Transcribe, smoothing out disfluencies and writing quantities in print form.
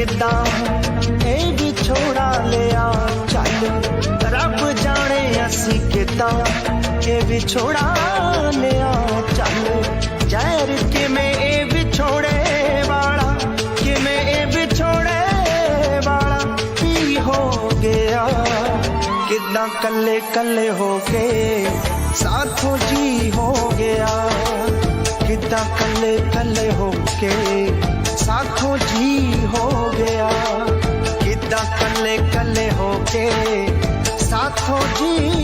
किदां ए विछोड़ा लिया चल रब जाने असी किदां ए विछोड़ा लिया चल जहर किमें ए विछोड़े वाला किमें ए विछोड़े वाला पी हो गया किदां कल्ले कल्ले हो के साथों जी हो गया किदां कल्ले कल्ले हो के साथों जी हो गया किदां कल्ले कल्ले हो के साथों जी